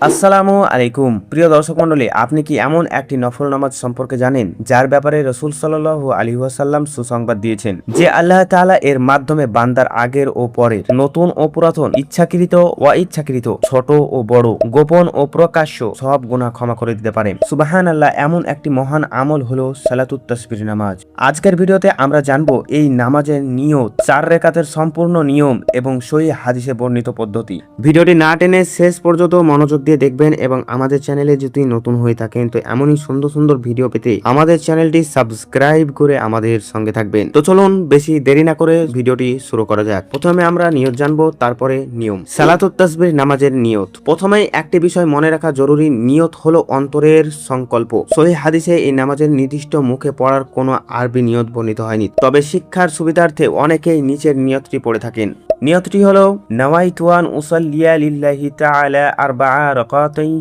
আসসালামু আলাইকুম প্রিয় দর্শক মণ্ডলী, আপনি কি এমন একটি নফল নামাজ সম্পর্কে জানেন যার ব্যাপারে রাসূল সাল্লাল্লাহু আলাইহি ওয়াসাল্লাম সুসংবাদ দিয়েছেন যে আল্লাহ তাআলা এর মাধ্যমে বান্দার আগের ও পরের, নতুন ও পুরাতন, ইচ্ছাকৃত ও অইচ্ছাকৃত, ছোট ও বড়, গোপন ও প্রকাশ্য সব গুনাহ ক্ষমা করে দিতে পারেন। সুবহানাল্লাহ। এমন একটি মহান আমল হলো সালাতুত তাসবিহ নামাজ। আজকের ভিডিওতে আমরা জানব এই নামাজের নিয়ত, 4 রাকাতের সম্পূর্ণ নিয়ম এবং সহিহ হাদিসে বর্ণিত পদ্ধতি। ভিডিওটি না টেনে শেষ পর্যন্ত মনোযোগ দিয়ে দেখবেন এবং আমাদের চ্যানেলে যদি নতুন হয়ে থাকেন তো এমনই সুন্দর সুন্দর ভিডিও পেতে আমাদের চ্যানেলটি সাবস্ক্রাইব করে আমাদের সঙ্গে থাকবেন। তো চলুন বেশি দেরি না করে ভিডিওটি শুরু করা যাক। প্রথমে আমরা নিয়ত জানবো, তারপরে নিয়ম। সালাতুত তাসবিহ নামাজের নিয়ত। প্রথমেই একটি বিষয় মনে রাখা জরুরি, নিয়ত হলো অন্তরের সংকল্প। সহিহ হাদিসে এই নামাজের নির্দিষ্ট মুখে পড়ার কোনো আরবি নিয়ত বর্ণিত হয়নি, তবে শিক্ষার সুবিধার্থে অনেকেই নিচের নিয়তটি পড়ে থাকেন। নিয়তটি হলো নাওয়াইতু আন উসাল্লিয়া লিল্লাহি তাআলা আরবা'a রাকাতাই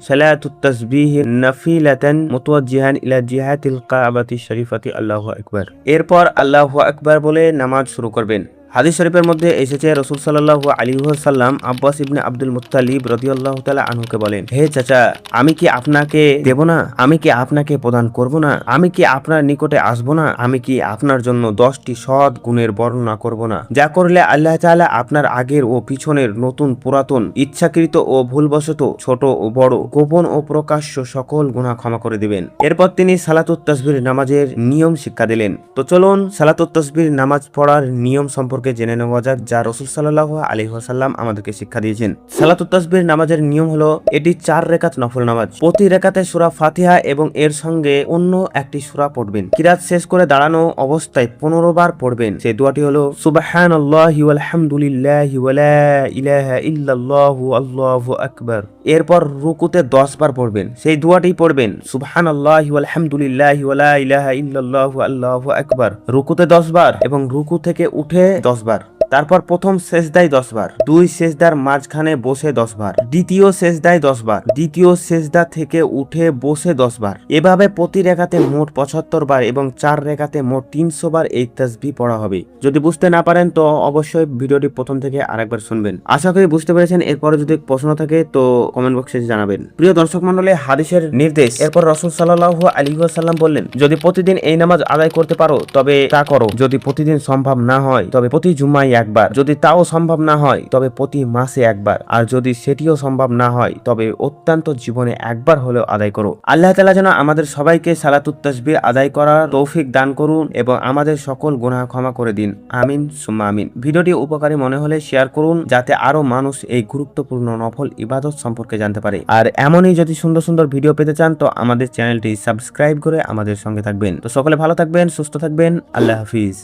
সালাতুত তাসবিহ নাফিলাতান মুতাওয়াজ্জিহান ইলা জিহাতিল কাবাতি শরীফাতি আল্লাহু আকবার। এরপর আল্লাহু আকবার বলে নামাজ শুরু করবেন। হাদিস শরীফের মধ্যে এসেছে রাসূল সাল্লাল্লাহু আলাইহি ওয়াসাল্লাম আব্বাস ইবনে আব্দুল মুত্তালিব রাদিয়াল্লাহু তাআলা আনহুকে বলেন, হে চাচা, আমি কি আপনাকে দেব না? আমি কি আপনাকে প্রদান করব না? আমি কি আপনার নিকটে আসব না? আমি কি আপনার জন্য 10টি সৎ গুণের বর্ণনা করব না, যা করলে আল্লাহ তাআলা আপনার আগের ও পিছনের, নতুন পুরাতন, ইচ্ছাকৃত ও ভুলবশত, ছোট ও বড়, গোপন ও প্রকাশ্য সকল গুনাহ ক্ষমা করে দিবেন। এরপর তিনি সালাতুত তাসবিহ নামাজের নিয়ম শিক্ষা দিলেন। তো চলুন সালাতুত তাসবিহ নামাজ পড়ার নিয়ম সম্পর্কে জেনে নেওয়া যাক, যা রাসূল সাল্লাল্লাহু আলাইহি ওয়াসাল্লাম আমাদেরকে শিক্ষা দিয়েছেন। সালাতুত তাসবিহ নামাজের নিয়ম হলো এটি 4 রাকাত নফল নামাজ। প্রতি রাকাতে সূরা ফাতিহা এবং এর সঙ্গে অন্য একটি সূরা পড়বেন। কিরাত শেষ করে দাঁড়ানো অবস্থায় 15 বার পড়বেন। সেই দোয়াটি হলো সুবহানাল্লাহি ওয়াল হামদুলিল্লাহি ওয়া লা ইলাহা ইল্লাল্লাহু আল্লাহু আকবার। এরপর রুকুতে 10 বার পড়বেন। সেই দোয়াটি পড়বেন সুবহানাল্লাহি ওয়াল হামদুলিল্লাহি ওয়া লা ইলাহা ইল্লাল্লাহু আল্লাহু আকবার। রুকুতে 10 বার এবং রুকু থেকে উঠে 10 বার। তারপর প্রথম সেজদায় 10 বার, 2 সেজদার মাঝখানে বসে 10 বার, দ্বিতীয় সেজদায় 10 বার, দ্বিতীয় সেজদা থেকে উঠে বসে 10 বার। এভাবে প্রতি রেখাতে মোট 75 বার এবং 4 রেখাতে মোট 300 বার এই তাসবিহ পড়া হবে। যদি বুঝতে না পারেন তো অবশ্যই ভিডিওটি প্রথম থেকে আরেকবার শুনবেন। আশা করি বুঝতে পেরেছেন। এরপরে যদি প্রশ্ন থাকে তো কমেন্ট বক্সে জানাবেন। প্রিয় দর্শক মণ্ডলী, হাদিসের নির্দেশ। এরপর রাসূল সাল্লাল্লাহু আলাইহি ওয়াসাল্লাম বললেন, যদি প্রতিদিন এই নামাজ আদায় করতে পারো তবে তা করো। যদি প্রতিদিন সম্ভব না হয় তবে প্রতি জুমায় একবার, যদি তাও সম্ভব না হয় তবে প্রতি মাসে একবার, আর যদি সেটিও সম্ভব না হয় তবে অত্যন্ত জীবনে একবার হলেও আদায় করো। আল্লাহ তাআলা যেন আমাদের সবাইকে সালাতুত তাসবিহ আদায় করার তৌফিক দান করুন এবং আমাদের সকল গুনাহ ক্ষমা করে দিন। আমিন সুম্মা আমিন। ভিডিওটি উপকারী মনে হলে শেয়ার করুন, যাতে আরো মানুষ এই গুরুত্বপূর্ণ নফল ইবাদত সম্পর্কে জানতে পারে। আর এমনই যদি সুন্দর সুন্দর ভিডিও পেতে চান তো আমাদের চ্যানেলটি সাবস্ক্রাইব করে আমাদের সঙ্গে থাকবেন। তো সকলে ভালো থাকবেন, সুস্থ থাকবেন। আল্লাহ হাফিজ।